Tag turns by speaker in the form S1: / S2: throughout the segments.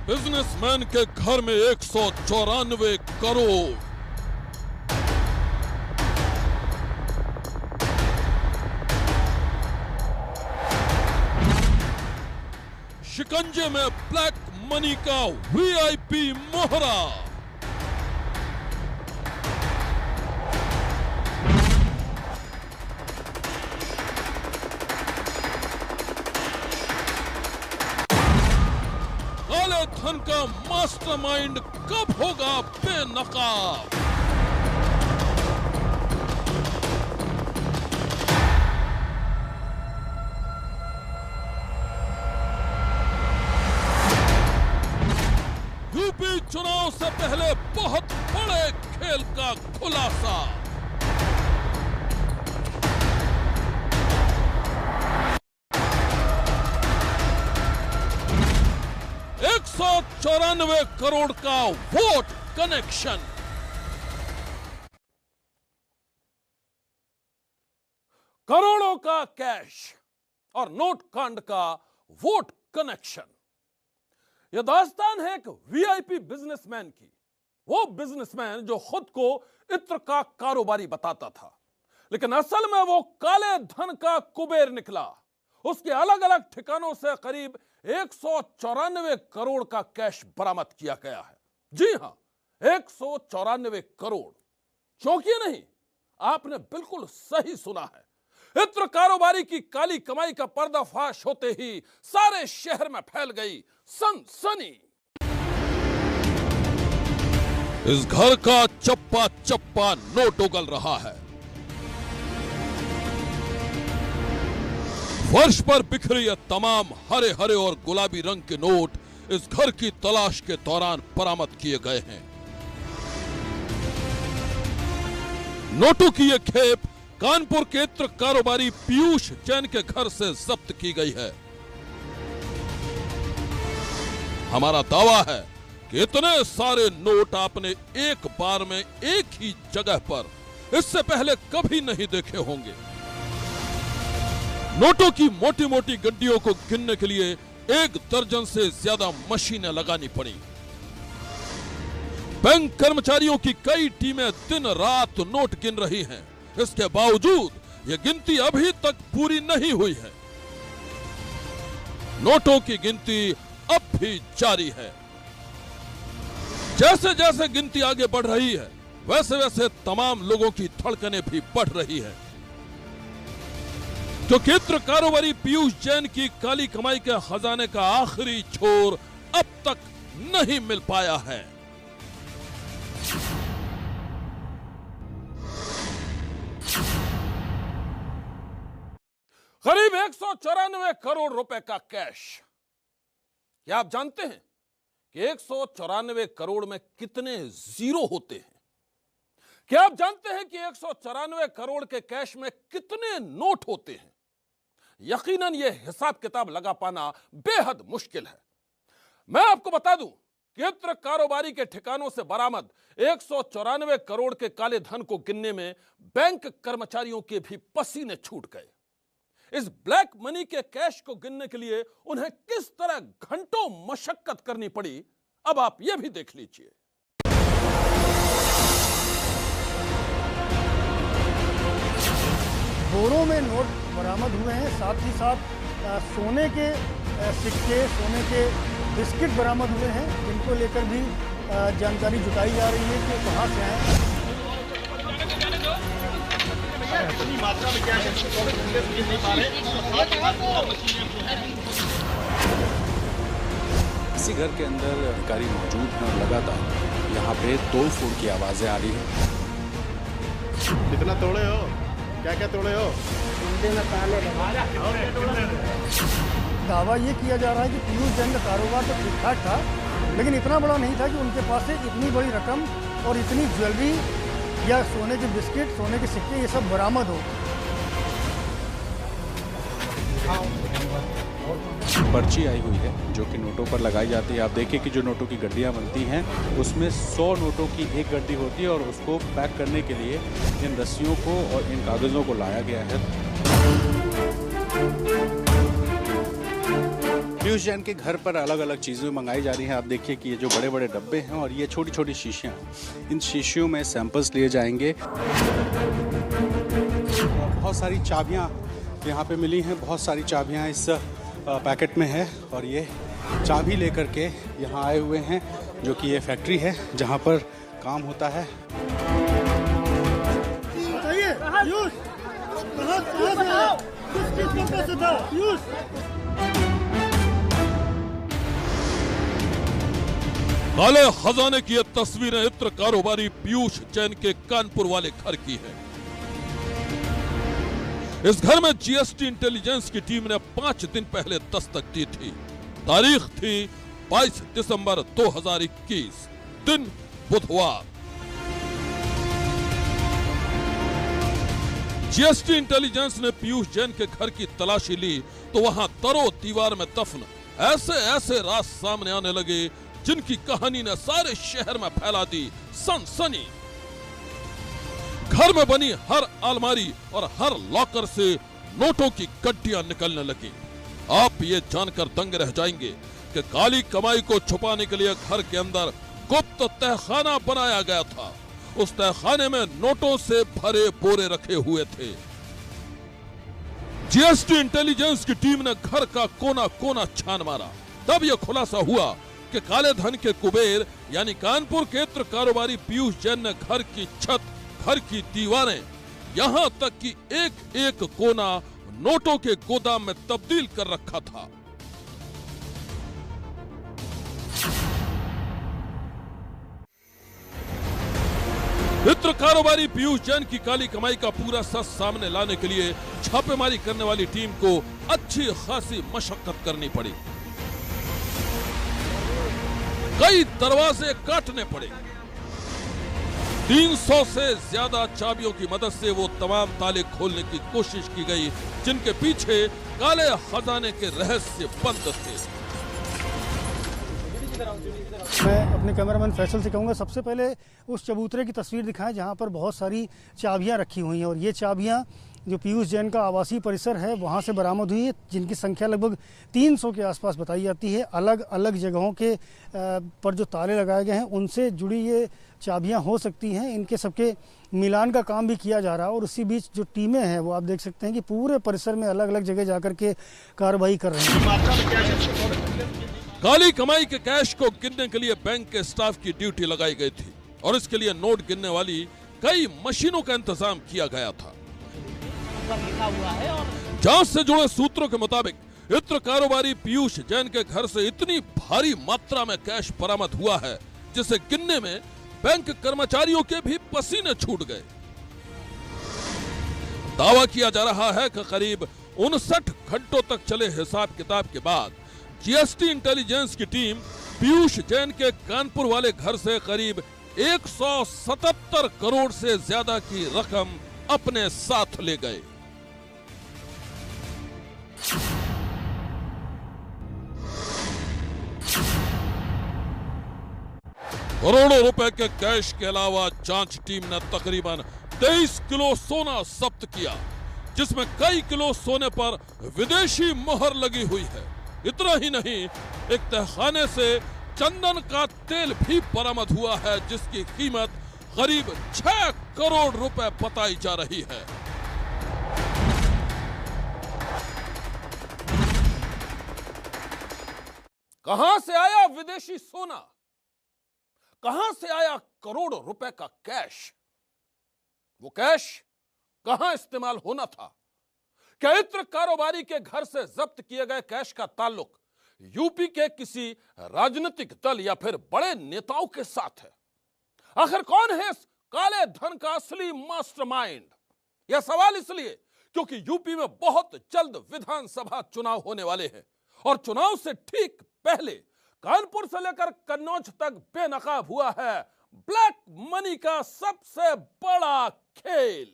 S1: Businessman के घर में 194 करोड़। शिकंजे में ब्लैक मनी का वीआईपी मोहरा। काले धन का मास्टरमाइंड कब होगा बेनकाब? यूपी चुनाव से पहले बहुत बड़े खेल का खुलासा। $194 करोड़ का वोट कनेक्शन। करोड़ों का कैश और नोट कांड का वोट कनेक्शन। यह दास्तान है एक वीआईपी बिजनेसमैन की। वो बिजनेसमैन जो खुद को इत्र का कारोबारी बताता था, लेकिन असल में वो काले धन का कुबेर निकला। उसके अलग अलग ठिकानों से करीब 194 करोड़ का कैश बरामद किया गया है। जी हां, 194 करोड़। चौंकिए नहीं, आपने बिल्कुल सही सुना है। इत्र कारोबारी की काली कमाई का पर्दाफाश होते ही सारे शहर में फैल गई सनसनी। इस घर का चप्पा चप्पा नोट उगल रहा है। फर्श पर बिखरी ये तमाम हरे हरे और गुलाबी रंग के नोट इस घर की तलाश के दौरान बरामद किए गए हैं। नोटों की यह खेप कानपुर के इत्र कारोबारी पीयूष जैन के घर से जब्त की गई है। हमारा दावा है कि इतने सारे नोट आपने एक बार में एक ही जगह पर इससे पहले कभी नहीं देखे होंगे। नोटों की मोटी मोटी गड्डियों को गिनने के लिए 1 दर्जन से ज्यादा मशीनें लगानी पड़ी। बैंक कर्मचारियों की कई टीमें दिन रात नोट गिन रही हैं। इसके बावजूद यह गिनती अभी तक पूरी नहीं हुई है। नोटों की गिनती अब भी जारी है। जैसे जैसे गिनती आगे बढ़ रही है, वैसे वैसे तमाम लोगों की धड़कनें भी बढ़ रही है। क्योंकि इत्र कारोबारी पीयूष जैन की काली कमाई के खजाने का आखिरी छोर अब तक नहीं मिल पाया है। करीब 194 करोड़ रुपए का कैश। क्या आप जानते हैं कि 194 करोड़ में कितने जीरो होते हैं? क्या आप जानते हैं कि 194 करोड़ के कैश में कितने नोट होते हैं? यकीनन यह हिसाब किताब लगा पाना बेहद मुश्किल है। मैं आपको बता दूं कि इत्र कारोबारी के ठिकानों से बरामद 194 करोड़ के काले धन को गिनने में बैंक कर्मचारियों के भी पसीने छूट गए। इस ब्लैक मनी के कैश को गिनने के लिए उन्हें किस तरह घंटों मशक्कत करनी पड़ी, अब आप यह भी देख लीजिए।
S2: बोरों में नोट बरामद हुए हैं, साथ ही साथ सोने के सिक्के, सोने के बिस्किट बरामद हुए हैं, जिनको लेकर भी जानकारी जुटाई जा रही है कि कहां से आए।
S3: इसी घर के अंदर अधिकारी मौजूद हैं और लगातार यहाँ पे तोड़-फोड़ की आवाजें आ रही हैं।
S4: कितना तोड़े हो? क्या क्या तोड़े हो?
S2: दावा ये किया जा रहा है कि पीयूष जैन का कारोबार तो ठीक ठाक था, लेकिन इतना बड़ा नहीं था कि उनके पास से इतनी बड़ी रकम और इतनी ज्वेलरी या सोने के बिस्किट, सोने के सिक्के, ये सब बरामद हो।
S3: पर्ची आई हुई है जो कि नोटों पर लगाई जाती है। आप देखिए कि जो नोटों की गड्डियां बनती हैं उसमें 100 नोटों की एक गड्डी होती है और उसको पैक करने के लिए इन रस्सियों को और इन कागज़ों को लाया गया है। पीयूष जैन के घर पर अलग अलग चीज़ें मंगाई जा रही हैं। आप देखिए कि ये जो बड़े बड़े डब्बे हैं और ये छोटी छोटी शीशियाँ, इन शीशियों में सैंपल्स लिए जाएंगे। बहुत सारी चाबियाँ यहाँ पे मिली हैं, बहुत सारी चाबियाँ इस पैकेट में है और ये चाबी लेकर के यहाँ आए हुए हैं, जो कि ये फैक्ट्री है जहाँ पर काम होता है।
S1: काले खजाने की ये तस्वीरें इत्र कारोबारी पीयूष जैन के कानपुर वाले घर की है। इस घर में जीएसटी इंटेलिजेंस की टीम ने 5 दिन पहले दस्तक दी थी। तारीख थी 22 दिसंबर 2021, दिन बुधवार। जीएसटी इंटेलिजेंस ने पीयूष जैन के घर की तलाशी ली तो वहां तरो दीवार में दफन ऐसे ऐसे राज सामने आने लगे जिनकी कहानी ने सारे शहर में फैला दी सनसनी। घर में बनी हर अलमारी और हर लॉकर से नोटों की गड्डियां निकलने लगी। आप ये जानकर दंग रह जाएंगे कि काली कमाई को छुपाने के लिए घर के अंदर गुप्त तहखाना बनाया गया था। उस तहखाने में नोटों से भरे बोरे रखे हुए थे। जीएसटी इंटेलिजेंस की टीम ने घर का कोना कोना छान मारा। तब यह खुलासा हुआ कि काले धन के कुबेर यानी कानपुर के इत्र कारोबारी पीयूष जैन ने घर की छत, घर की दीवारें, यहां तक कि एक एक कोना नोटों के गोदाम में तब्दील कर रखा था। इत्र कारोबारी पीयूष जैन की काली कमाई का पूरा सच सामने लाने के लिए छापेमारी करने वाली टीम को अच्छी खासी मशक्कत करनी पड़ी। कई दरवाजे काटने पड़े। 300 से ज्यादा चाबियों की मदद से वो तमाम ताले खोलने की कोशिश की गई जिनके पीछे काले खजाने के रहस्य बंद थे।
S2: मैं अपने कैमरामैन फैसल से कहूँगा सबसे पहले उस चबूतरे की तस्वीर दिखाएं जहाँ पर बहुत सारी चाबियाँ रखी हुई हैं और ये चाबियाँ जो पीयूष जैन का आवासीय परिसर है वहाँ से बरामद हुई है, जिनकी संख्या लगभग 300 के आसपास बताई जाती है। अलग अलग जगहों के पर जो ताले लगाए गए हैं उनसे जुड़ी ये चाबियाँ हो सकती हैं। इनके सबके मिलान का काम भी किया जा रहा है और उसी बीच जो टीमें हैं वो आप देख सकते हैं कि पूरे परिसर में अलग अलग जगह जाकर के कार्रवाई कर रहे हैं।
S1: काली कमाई के कैश को गिनने के लिए बैंक के स्टाफ की ड्यूटी लगाई गई थी और इसके लिए नोट गिनने वाली कई मशीनों का इंतजाम किया गया था। जांच से जुड़े सूत्रों के मुताबिक इत्र कारोबारी पीयूष जैन के घर से इतनी भारी मात्रा में कैश बरामद हुआ है जिसे गिनने में बैंक कर्मचारियों के भी पसीने छूट गए। दावा किया जा रहा है कि करीब 59 घंटों तक चले हिसाब किताब के बाद जीएसटी इंटेलिजेंस की टीम पीयूष जैन के कानपुर वाले घर से करीब 177 करोड़ से ज्यादा की रकम अपने साथ ले गए। करोड़ों रुपए के कैश के अलावा जांच टीम ने तकरीबन 23 किलो सोना जब्त किया, जिसमें कई किलो सोने पर विदेशी मोहर लगी हुई है। इतना ही नहीं, एक तहखाने से चंदन का तेल भी बरामद हुआ है जिसकी कीमत करीब 6 करोड़ रुपए बताई जा रही है। कहां से आया विदेशी सोना, कहां से आया करोड़ों रुपए का कैश, वो कैश कहां इस्तेमाल होना था? क्या इत्र कारोबारी के घर से जब्त किए गए कैश का ताल्लुक यूपी के किसी राजनीतिक दल या फिर बड़े नेताओं के साथ है? आखिर कौन है इस काले धन का असली मास्टरमाइंड? यह सवाल इसलिए क्योंकि यूपी में बहुत जल्द विधानसभा चुनाव होने वाले हैं और चुनाव से ठीक पहले कानपुर से लेकर कन्नौज तक बेनकाब हुआ है ब्लैक मनी का सबसे बड़ा खेल।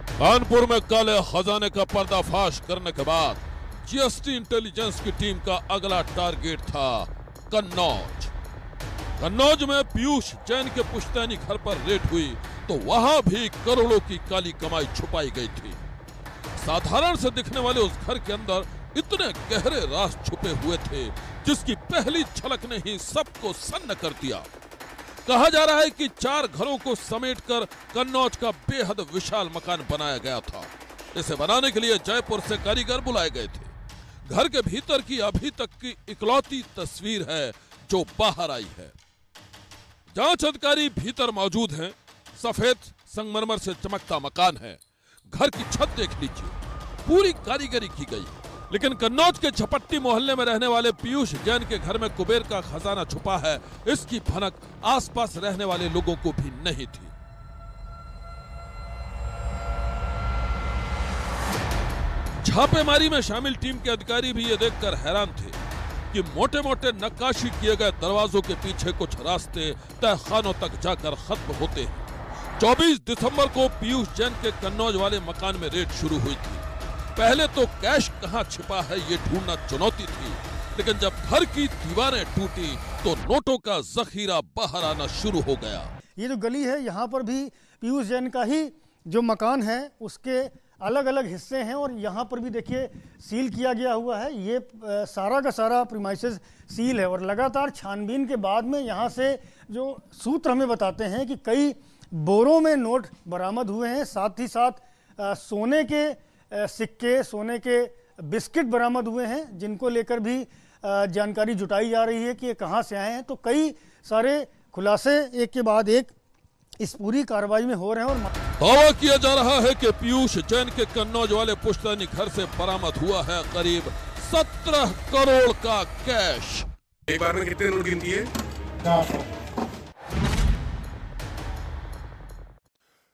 S1: कानपुर में काले खजाने का पर्दाफाश करने के बाद जीएसटी इंटेलिजेंस की टीम का अगला टारगेट था कन्नौज। कन्नौज में पीयूष जैन के पुश्तैनी घर पर रेड हुई तो वहां भी करोड़ों की काली कमाई छुपाई गई थी। साधारण से दिखने वाले उस घर के अंदर इतने गहरे राज छुपे हुए थे जिसकी पहली झलक ने ही सबको सन्न कर दिया। कहा जा रहा है कि 4 घरों को समेटकर कन्नौज का बेहद विशाल मकान बनाया गया था। इसे बनाने के लिए जयपुर से कारीगर बुलाए गए थे। घर के भीतर की अभी तक की इकलौती तस्वीर है जो बाहर आई है। जांच अधिकारी भीतर मौजूद हैं। सफेद संगमरमर से चमकता मकान है। घर की छत देख लीजिए, पूरी कारीगरी की गई। लेकिन कन्नौज के झपट्टी मोहल्ले में रहने वाले पीयूष जैन के घर में कुबेर का खजाना छुपा है, इसकी भनक आसपास रहने वाले लोगों को भी नहीं थी। छापेमारी में शामिल टीम के अधिकारी भी ये देखकर हैरान थे कि मोटे मोटे नक्काशी किए गए दरवाजों के पीछे कुछ रास्ते तहखानों तक जाकर खत्म होते हैं। 24 दिसंबर को पीयूष जैन के कन्नौज वाले मकान में रेड शुरू हुई थी। पहले तो कैश कहां छिपा है ये ढूंढना चुनौती थी, लेकिन जब घर की दीवारें टूटी तो नोटों का जखीरा बाहर आना शुरू हो गया।
S2: ये जो गली है यहाँ पर भी पीयूष जैन का ही जो मकान है उसके अलग अलग हिस्से हैं और यहाँ पर भी देखिए सील किया गया हुआ है। ये सारा का सारा प्रीमाइसेस सील है और लगातार छानबीन के बाद में यहाँ से जो सूत्र हमें बताते हैं कि कई बोरों में नोट बरामद हुए हैं। साथ ही साथ सोने के सिक्के, सोने के बिस्किट बरामद हुए हैं, जिनको लेकर भी जानकारी जुटाई जा रही है कि ये कहाँ से आए हैं। तो कई सारे खुलासे एक के बाद एक इस पूरी कार्रवाई में हो रहे हैं। और
S1: दावा किया जा रहा है कि पीयूष जैन के कन्नौज वाले पुश्तैनी घर से बरामद हुआ है करीब 17 करोड़ का कैश।
S4: एक बार में कितने नोट गिनती है?
S2: 400।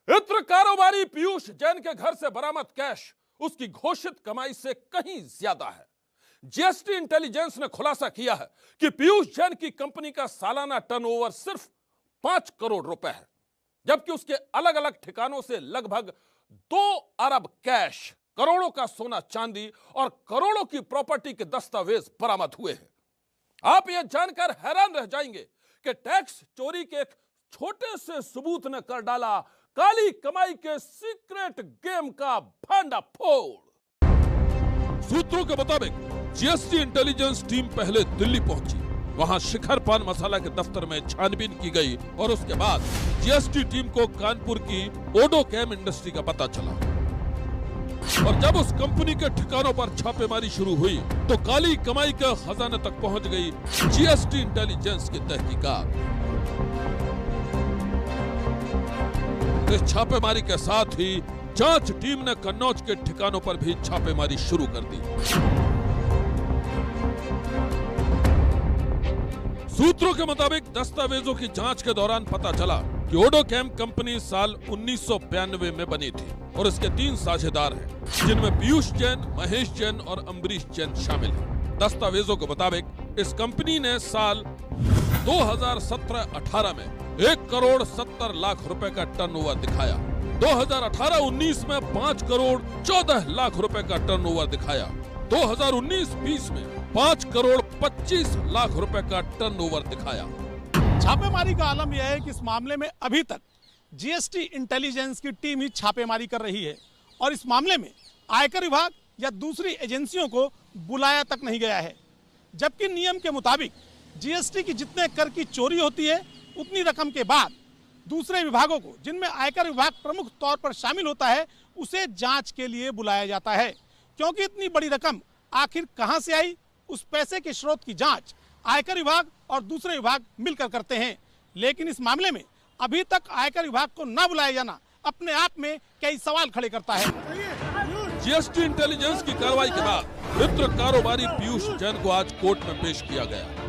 S1: इत्र कारोबारी पीयूष जैन के घर से बरामद कैश उसकी घोषित कमाई से कहीं ज्यादा है। जीएसटी इंटेलिजेंस ने खुलासा किया है कि पीयूष जैन की कंपनी का सालाना टर्नओवर सिर्फ 5 करोड़ रुपए है, जबकि उसके अलग अलग ठिकानों से लगभग 2 अरब कैश, करोड़ों का सोना चांदी और करोड़ों की प्रॉपर्टी के दस्तावेज बरामद हुए हैं। आप यह जानकर हैरान रह जाएंगे कि टैक्स चोरी के एक छोटे से सबूत ने कर डाला काली कमाई के सीक्रेट गेम का भांडाफोड़। सूत्रों के मुताबिक जीएसटी इंटेलिजेंस टीम पहले दिल्ली पहुंची। वहां शिखर पान मसाला के दफ्तर में छानबीन की गई और उसके बाद जीएसटी टीम को कानपुर की ओडोकैम इंडस्ट्री का पता चला। और जब उस कंपनी के ठिकानों पर छापेमारी शुरू हुई तो काली कमाई के खजाने तक पहुंच गई जीएसटी इंटेलिजेंस की तहकीकात। इस छापेमारी के साथ ही जांच टीम ने कन्नौज के ठिकानों पर भी छापेमारी शुरू कर दी। सूत्रों के मुताबिक दस्तावेजों की जांच के दौरान पता चला कि ओडोकैम कंपनी साल 1992 में बनी थी और इसके 3 साझेदार हैं, जिनमें पीयूष जैन, महेश जैन और अम्बरीश जैन शामिल हैं। दस्तावेजों के मुताबिक इस कंपनी ने साल 2017-18 में 1 करोड़ 70 लाख रुपए का टर्नओवर दिखाया। 2018-19 में 5 करोड़ 14 लाख रुपए का टर्नओवर दिखाया। 2019-20 में 5 करोड़ 25 लाख रुपए का टर्नओवर दिखाया।
S5: छापेमारी का आलम यह है कि इस मामले में अभी तक जीएसटी इंटेलिजेंस की टीम ही छापेमारी कर रही है और इस मामले में आयकर विभाग या दूसरी एजेंसियों को बुलाया तक नहीं गया है। जबकि नियम के मुताबिक जीएसटी की जितने कर की चोरी होती है उतनी रकम के बाद दूसरे विभागों को, जिनमें आयकर विभाग प्रमुख तौर पर शामिल होता है, उसे जांच के लिए बुलाया जाता है। क्योंकि इतनी बड़ी रकम आखिर कहां से आई, उस पैसे के स्रोत की जांच आयकर विभाग और दूसरे विभाग मिलकर करते हैं। लेकिन इस मामले में अभी तक आयकर विभाग को न बुलाया जाना अपने आप में कई सवाल खड़े करता है।
S1: जीएसटी इंटेलिजेंस की कार्रवाई के बाद मित्र कारोबारी पीयूष जैन को आज कोर्ट में पेश किया गया।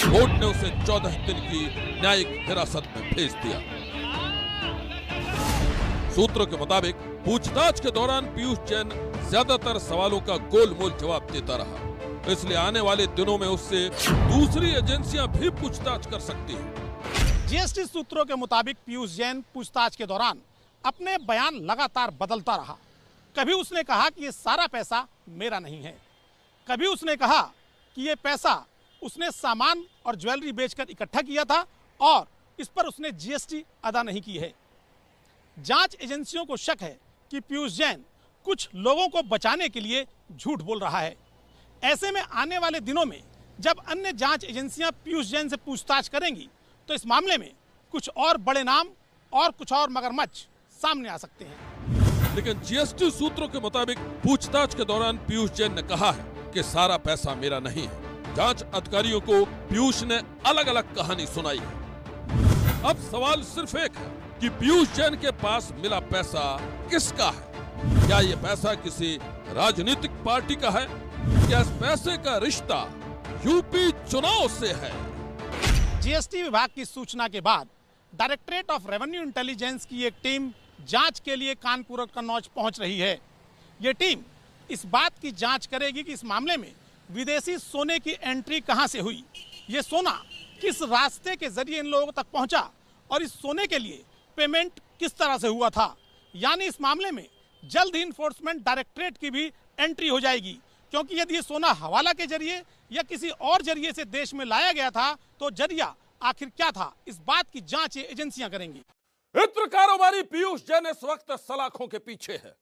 S1: कोर्ट ने उसे 14 दिन की न्यायिक हिरासत में भेज दिया। सूत्रों के मुताबिक पूछताछ के दौरान पीयूष जैन ज्यादातर सवालों का गोलमोल जवाब देता रहा, इसलिए आने वाले दिनों में उससे दूसरी एजेंसियां भी पूछताछ कर सकती हैं।
S5: जीएसटी सूत्रों के मुताबिक पीयूष जैन पूछताछ के दौरान अपने बयान लगातार बदलता रहा। कभी उसने कहा कि ये सारा पैसा मेरा नहीं है, कभी उसने कहा कि ये पैसा उसने सामान और ज्वेलरी बेचकर इकट्ठा किया था और इस पर उसने जीएसटी अदा नहीं की है। जांच एजेंसियों को शक है कि पीयूष जैन कुछ लोगों को बचाने के लिए झूठ बोल रहा है। ऐसे में आने वाले दिनों में जब अन्य जांच एजेंसियां पीयूष जैन से पूछताछ करेंगी तो इस मामले में कुछ और बड़े नाम और कुछ और मगरमच्छ सामने आ सकते हैं।
S1: लेकिन जीएसटी सूत्रों के मुताबिक पूछताछ के दौरान पीयूष जैन ने कहा है कि सारा पैसा मेरा नहीं है। जांच अधिकारियों को पीयूष ने अलग अलग कहानी सुनाई है। अब सवाल सिर्फ एक है कि पीयूष जैन के पास मिला पैसा किसका है? क्या ये पैसा किसी राजनीतिक पार्टी का है? क्या इस पैसे का रिश्ता यूपी चुनाव से है?
S5: जीएसटी विभाग की सूचना के बाद डायरेक्टरेट ऑफ रेवेन्यू इंटेलिजेंस की एक टीम जांच के लिए कानपुर और कन्नौज पहुंच रही है। ये टीम इस बात की जांच करेगी कि इस मामले में विदेशी सोने की एंट्री कहां से हुई, ये सोना किस रास्ते के जरिए इन लोगों तक पहुंचा और इस सोने के लिए पेमेंट किस तरह से हुआ था। यानी इस मामले में जल्द ही इन्फोर्समेंट डायरेक्टरेट की भी एंट्री हो जाएगी, क्योंकि यदि ये सोना हवाला के जरिए या किसी और जरिए से देश में लाया गया था तो जरिया आखिर क्या था, इस बात की जांच ये एजेंसियां करेंगी।
S1: इत्र कारोबारी पीयूष जैन इस वक्त सलाखों के पीछे है।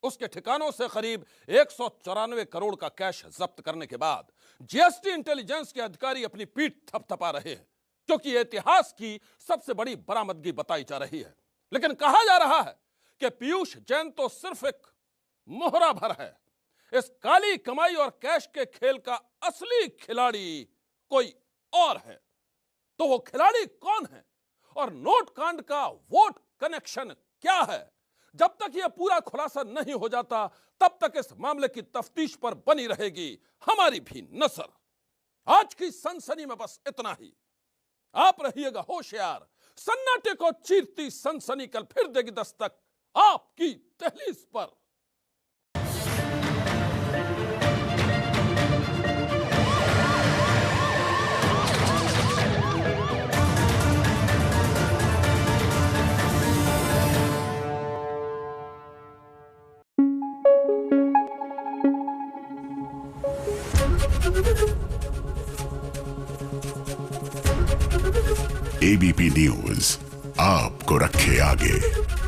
S1: उसके ठिकानों से करीब 194 करोड़ का कैश जब्त करने के बाद जीएसटी इंटेलिजेंस के अधिकारी अपनी पीठ थपथपा रहे हैं, क्योंकि यह इतिहास की सबसे बड़ी बरामदगी बताई जा रही है। लेकिन कहा जा रहा है कि पीयूष जैन तो सिर्फ एक मोहरा भर है। इस काली कमाई और कैश के खेल का असली खिलाड़ी कोई और है। तो वो खिलाड़ी कौन है और नोट कांड का वोट कनेक्शन क्या है? जब तक यह पूरा खुलासा नहीं हो जाता तब तक इस मामले की तफ्तीश पर बनी रहेगी हमारी भी नजर। आज की सनसनी में बस इतना ही। आप रहिएगा होशियार। सन्नाटे को चीरती सनसनी कल फिर देगी दस्तक आपकी दहलीज पर।
S6: एबीपी न्यूज आपको रखे आगे।